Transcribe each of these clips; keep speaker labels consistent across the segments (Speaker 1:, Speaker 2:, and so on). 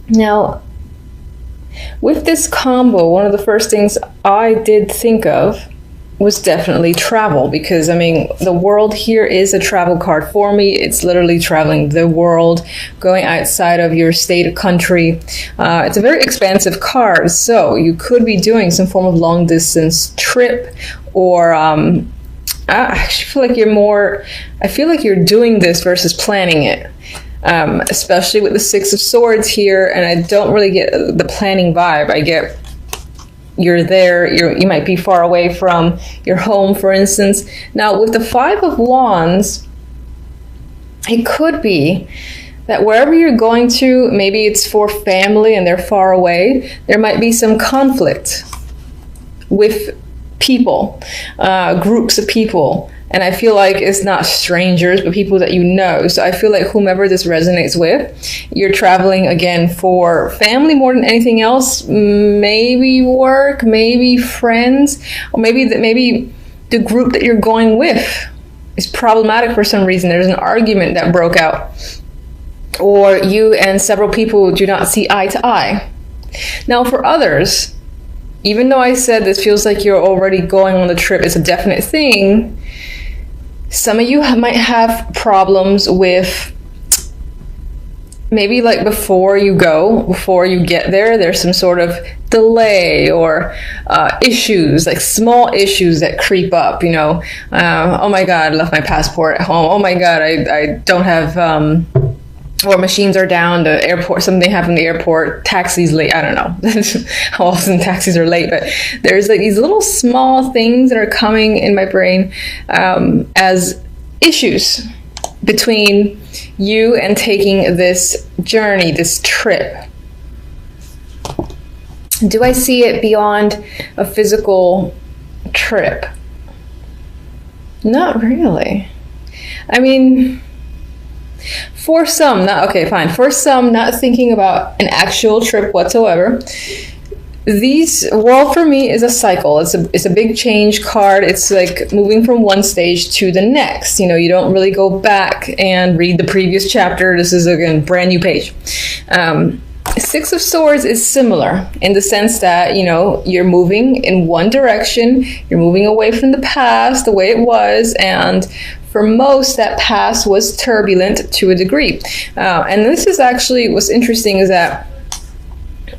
Speaker 1: Now, with this combo, one of the first things I did think of was definitely travel, because I mean, the world here is a travel card for me. It's literally traveling the world, going outside of your state or country. It's a very expansive card, so you could be doing some form of long distance trip, or I actually feel like you're doing this versus planning it. Especially with the Six of Swords here, and I don't really get the planning vibe. I get you're there, you might be far away from your home, for instance. Now, with the Five of Wands, it could be that wherever you're going to, maybe it's for family and they're far away, there might be some conflict with people, groups of people. And I feel like it's not strangers, but people that you know. So I feel like whomever this resonates with, you're traveling again for family more than anything else. Maybe work, maybe friends, or maybe the group that you're going with is problematic for some reason. There's an argument that broke out, or you and several people do not see eye to eye. Now, for others, even though I said this feels like you're already going on the trip, it's a definite thing. Some of you might have problems with maybe like before you get there, there's some sort of delay or issues, like small issues that creep up, you know. Oh my God, I left my passport at home. Oh my God, I don't have, or machines are down, the airport, something happened at the airport, taxi's late, I don't know how often taxis are late, but there's like these little small things that are coming in my brain as issues between you and taking this journey, this trip. Do I see it beyond a physical trip? Not really. I mean, for some, for some, not thinking about an actual trip whatsoever. For me, is a cycle. It's a big change card. It's like moving from one stage to the next. You know, you don't really go back and read the previous chapter. This is, again, brand new page. Six of Swords is similar in the sense that, you know, you're moving in one direction. You're moving away from the past, the way it was, and for most, that past was turbulent to a degree. And this is actually, what's interesting is that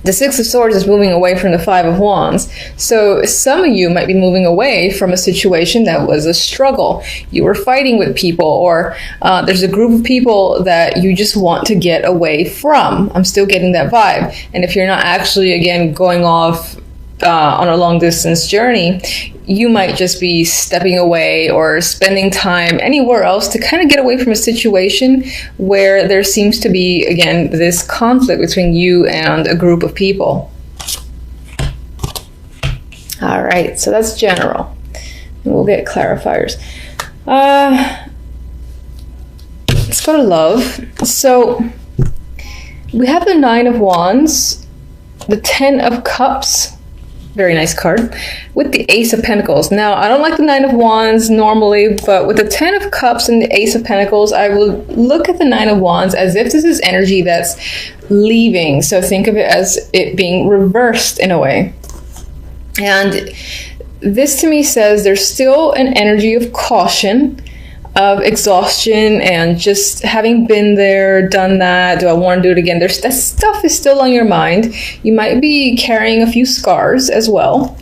Speaker 1: the Six of Swords is moving away from the Five of Wands. So some of you might be moving away from a situation that was a struggle. You were fighting with people, or there's a group of people that you just want to get away from. I'm still getting that vibe. And if you're not actually, again, going off on a long distance journey, you might just be stepping away or spending time anywhere else to kind of get away from a situation where there seems to be, again, this conflict between you and a group of people. All right, so that's general. And we'll get clarifiers. Let's go to love. So we have the Nine of Wands, the Ten of Cups, very nice card, with the Ace of Pentacles. Now, I don't like the Nine of Wands normally, but with the Ten of Cups and the Ace of Pentacles, I will look at the Nine of Wands as if this is energy that's leaving. So think of it as it being reversed in a way. And this to me says there's still an energy of caution, of exhaustion, and just having been there, done that, do I want to do it again? That stuff is still on your mind. You might be carrying a few scars as well.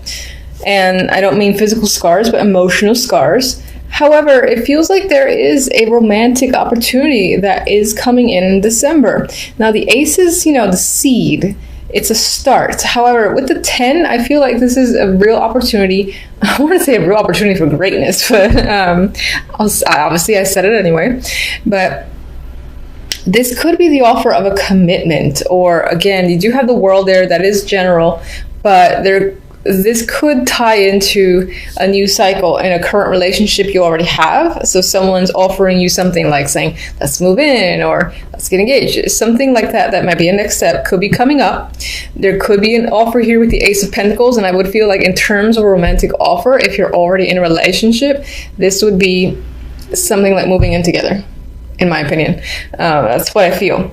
Speaker 1: And I don't mean physical scars, but emotional scars. However, it feels like there is a romantic opportunity that is coming in December. Now, the Ace is, you know, the seed. It's a start. However, with the 10, I feel like this is a real opportunity. I want to say a real opportunity for greatness, but obviously I said it anyway. But this could be the offer of a commitment, or again, you do have the World there, that is general, but this could tie into a new cycle in a current relationship you already have. So someone's offering you something like saying, let's move in, or let's get engaged. Something like that, that might be a next step, could be coming up. There could be an offer here with the Ace of Pentacles, and I would feel like in terms of a romantic offer, if you're already in a relationship, this would be something like moving in together, in my opinion. That's what I feel.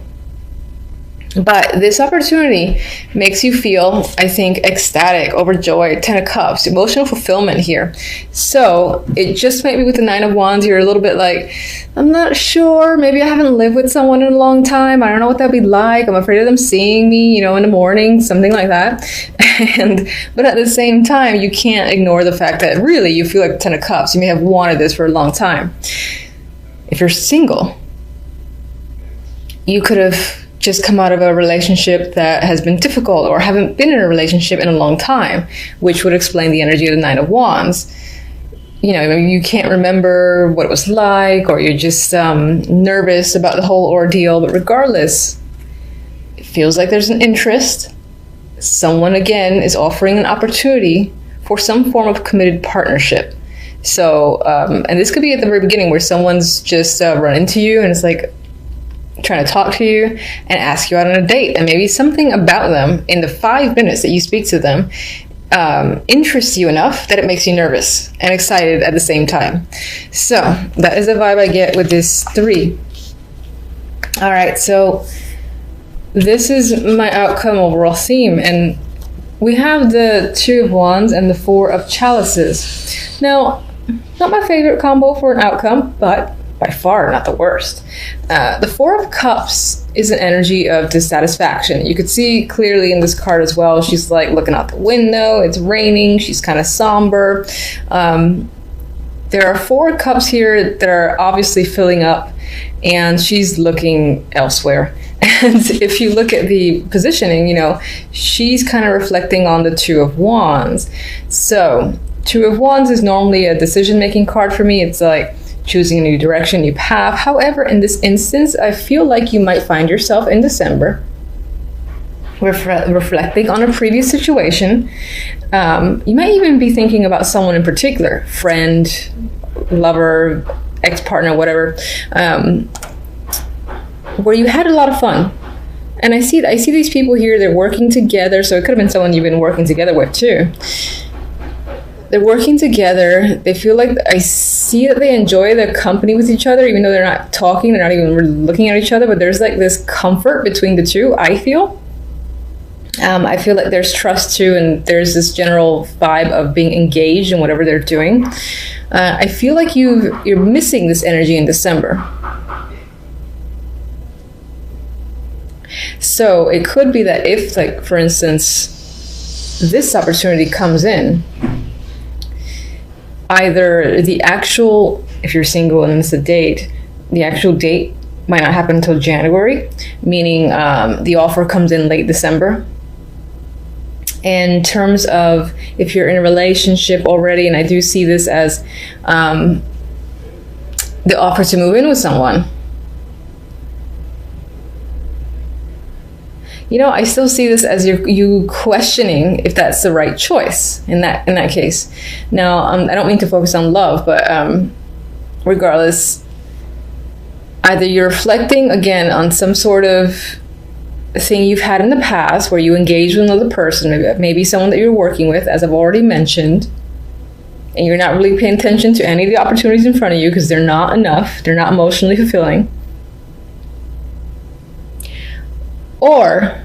Speaker 1: But this opportunity makes you feel, I think, ecstatic, overjoyed, 10 of Cups, emotional fulfillment here. So it just might be with the 9 of Wands, you're a little bit like, I'm not sure. Maybe I haven't lived with someone in a long time. I don't know what that'd be like. I'm afraid of them seeing me, in the morning, something like that. But at the same time, you can't ignore the fact that really you feel like the 10 of Cups. You may have wanted this for a long time. If you're single, you could have just come out of a relationship that has been difficult or haven't been in a relationship in a long time, which would explain the energy of the 9 of Wands. You can't remember what it was like, or you're just nervous about the whole ordeal. But regardless, it feels like there's an interest. Someone, again, is offering an opportunity for some form of committed partnership. So, and this could be at the very beginning where someone's just run into you and it's like, trying to talk to you and ask you out on a date, and maybe something about them in the 5 minutes that you speak to them interests you enough that it makes you nervous and excited at the same time. So that is the vibe I get with this 3. All right, so this is my outcome overall theme, and we have the 2 of Wands and the 4 of Chalices. Now, not my favorite combo for an outcome, but by far not the worst. The 4 of Cups is an energy of dissatisfaction. You could see clearly in this card as well. She's like looking out the window. It's raining. She's kind of somber. There are 4 cups here that are obviously filling up, and she's looking elsewhere. And if you look at the positioning, she's kind of reflecting on the 2 of Wands. So 2 of Wands is normally a decision-making card for me. It's like choosing a new direction, new path. However, in this instance, I feel like you might find yourself in December reflecting on a previous situation. You might even be thinking about someone in particular, friend, lover, ex-partner, whatever, where you had a lot of fun. And I see these people here, they're working together, so it could have been someone you've been working together with too. They're working together. They feel like, I see that they enjoy their company with each other, even though they're not talking, they're not even really looking at each other, but there's like this comfort between the two, I feel. I feel like there's trust too, and there's this general vibe of being engaged in whatever they're doing. I feel like you're missing this energy in December. So it could be that if, like, for instance, this opportunity comes in, either the actual, if you're single and it's a date, the actual date might not happen until January, meaning the offer comes in late December. In terms of if you're in a relationship already, and I do see this as the offer to move in with someone, I still see this as you questioning if that's the right choice in that case. Now, I don't mean to focus on love, but regardless, either you're reflecting again on some sort of thing you've had in the past where you engaged with another person, maybe someone that you're working with, as I've already mentioned, and you're not really paying attention to any of the opportunities in front of you because they're not enough, they're not emotionally fulfilling. Or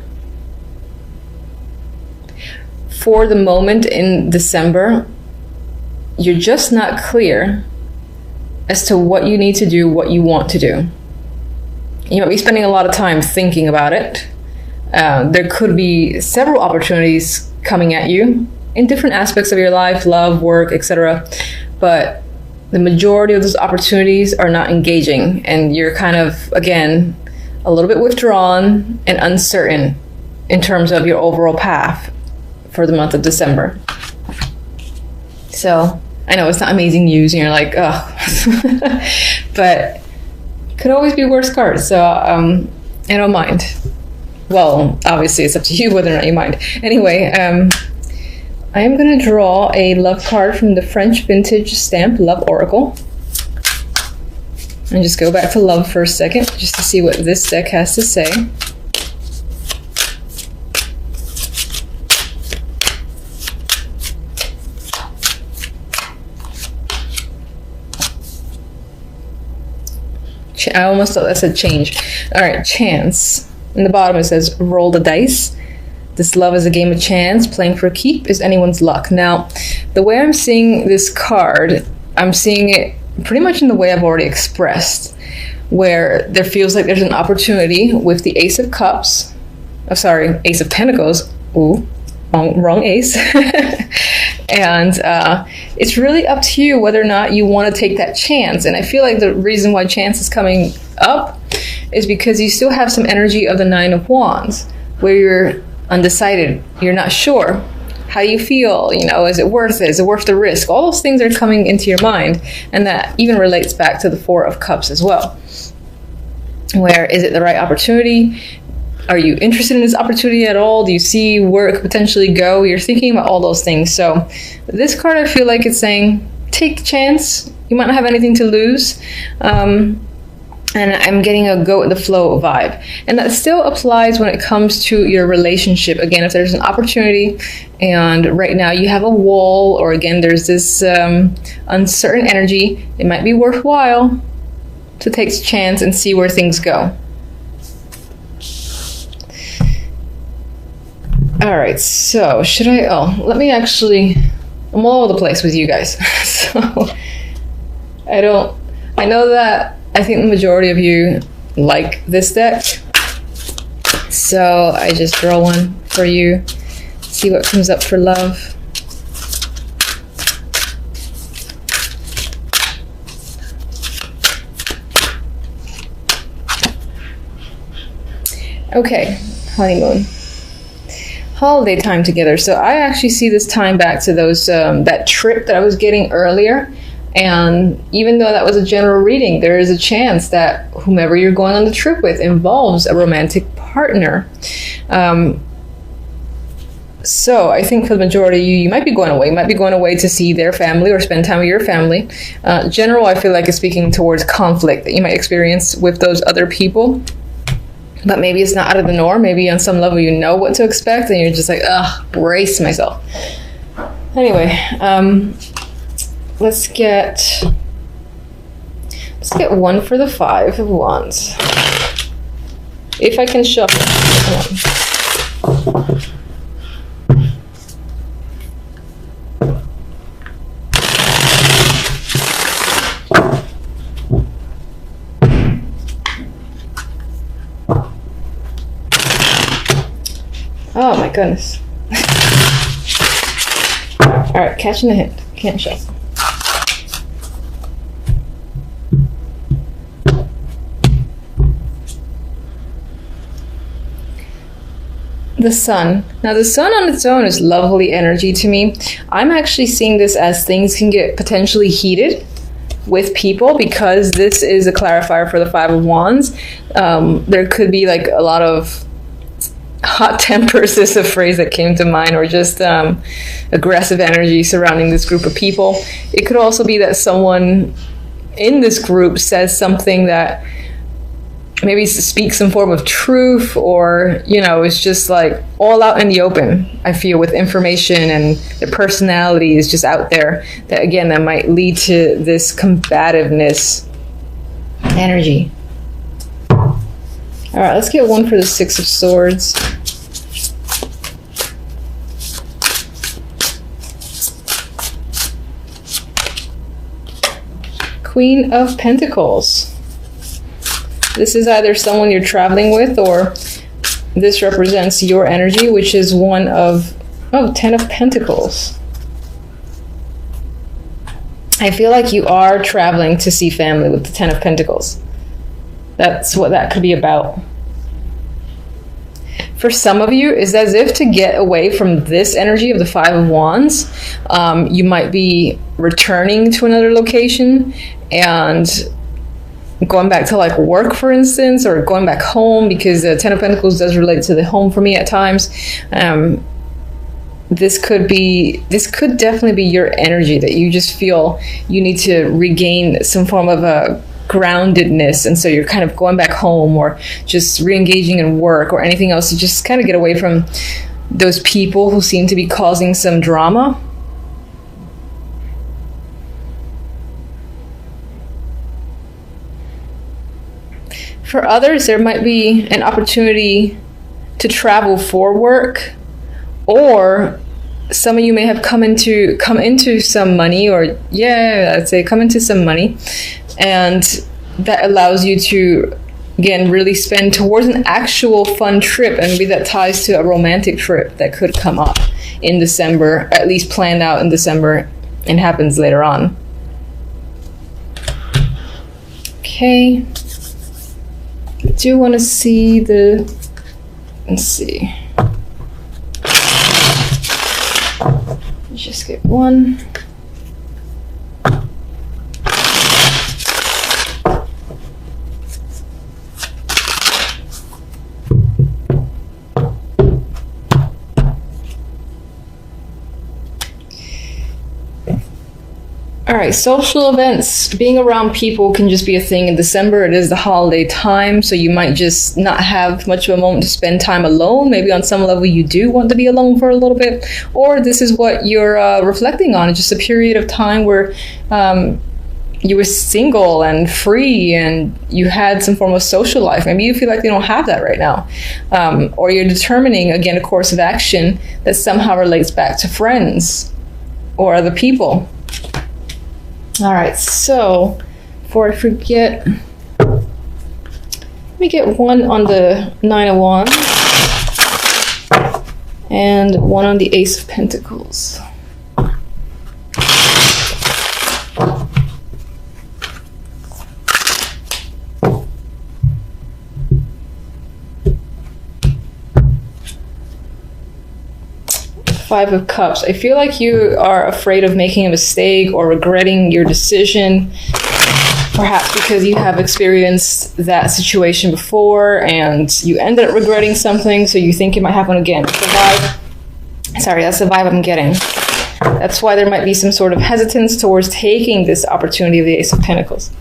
Speaker 1: for the moment in December, you're just not clear as to what you need to do, what you want to do. You might be spending a lot of time thinking about it. There could be several opportunities coming at you in different aspects of your life, love, work, etc. But the majority of those opportunities are not engaging, and you're kind of, again, a little bit withdrawn and uncertain in terms of your overall path for the month of December. So I know it's not amazing news and you're like, oh, but could always be worse cards. So I don't mind. Well, obviously it's up to you whether or not you mind. Anyway, I am going to draw a love card from the French vintage stamp Love Oracle. And just go back to love for a second, just to see what this deck has to say. I almost thought that said change. All right, chance. In the bottom it says, roll the dice. This love is a game of chance. Playing for a keep is anyone's luck. Now, the way I'm seeing this card, I'm seeing it pretty much in the way I've already expressed, where there feels like there's an opportunity with the Ace of Cups. Oh, sorry, Ace of Pentacles. Ooh, wrong ace. And it's really up to you whether or not you want to take that chance. And I feel like the reason why chance is coming up is because you still have some energy of the Nine of Wands, where you're undecided, you're not sure. How do you feel? You know, is it worth it? Is it worth the risk? All those things are coming into your mind, and that even relates back to the Four of Cups as well. Where is it the right opportunity? Are you interested in this opportunity at all? Do you see where it could potentially go? You're thinking about all those things. So this card, I feel like it's saying, take a chance. You might not have anything to lose. And I'm getting a go with the flow vibe. And that still applies when it comes to your relationship. Again, if there's an opportunity and right now you have a wall, or again, there's this uncertain energy, it might be worthwhile to take a chance and see where things go. All right, so should I, let me actually, I'm all over the place with you guys. So I know that I think the majority of you like this deck. So I just draw one for you, see what comes up for love. Okay, honeymoon. Holiday time together. So I actually see this time back to those that trip that I was getting earlier. And even though that was a general reading, there is a chance that whomever you're going on the trip with involves a romantic partner. So I think for the majority of you, you might be going away. You might be going away to see their family or spend time with your family. General, I feel like is speaking towards conflict that you might experience with those other people. But maybe it's not out of the norm. Maybe on some level you know what to expect and you're just like, ugh, brace myself. Anyway, let's get one for the Five of Wands. If I can shuffle. Oh my goodness. Alright, catching the hint. Can't shuffle. The Sun. Now the Sun on its own is lovely energy to me. I'm actually seeing this as things can get potentially heated with people because this is a clarifier for the Five of Wands. There could be like a lot of hot tempers is a phrase that came to mind, or just aggressive energy surrounding this group of people. It could also be that someone in this group says something that maybe speaks some form of truth, or, you know, it's just like all out in the open, I feel, with information, and their personality is just out there. That, again, that might lead to this combativeness energy. All right, let's get one for the Six of Swords. Queen of Pentacles. This is either someone you're traveling with, or this represents your energy, which is one of, Ten of Pentacles. I feel like you are traveling to see family with the Ten of Pentacles. That's what that could be about. For some of you, it's as if to get away from this energy of the Five of Wands, you might be returning to another location and going back to like work, for instance, or going back home, because the Ten of Pentacles does relate to the home for me at times. This could definitely be your energy, that you just feel you need to regain some form of a groundedness, and so you're kind of going back home or just re-engaging in work or anything else to just kind of get away from those people who seem to be causing some drama. For others, there might be an opportunity to travel for work, or some of you may have come into some money, or I'd say come into some money, and that allows you to, again, really spend towards an actual fun trip, and maybe that ties to a romantic trip that could come up in December, at least planned out in December and happens later on. Okay. I do want to see let's see. Let's just get one. All right, social events. Being around people can just be a thing in December. It is the holiday time, so you might just not have much of a moment to spend time alone. Maybe on some level you do want to be alone for a little bit, or this is what you're reflecting on. It's just a period of time where you were single and free and you had some form of social life. Maybe you feel like you don't have that right now. Or you're determining, again, a course of action that somehow relates back to friends or other people. All right, so before I forget, let me get one on the 9 of Wands and one on the Ace of Pentacles. Five of Cups. I feel like you are afraid of making a mistake or regretting your decision, perhaps because you have experienced that situation before and you ended up regretting something, so you think it might happen again. That's the vibe. Sorry, that's the vibe I'm getting. That's why there might be some sort of hesitance towards taking this opportunity of the Ace of Pentacles.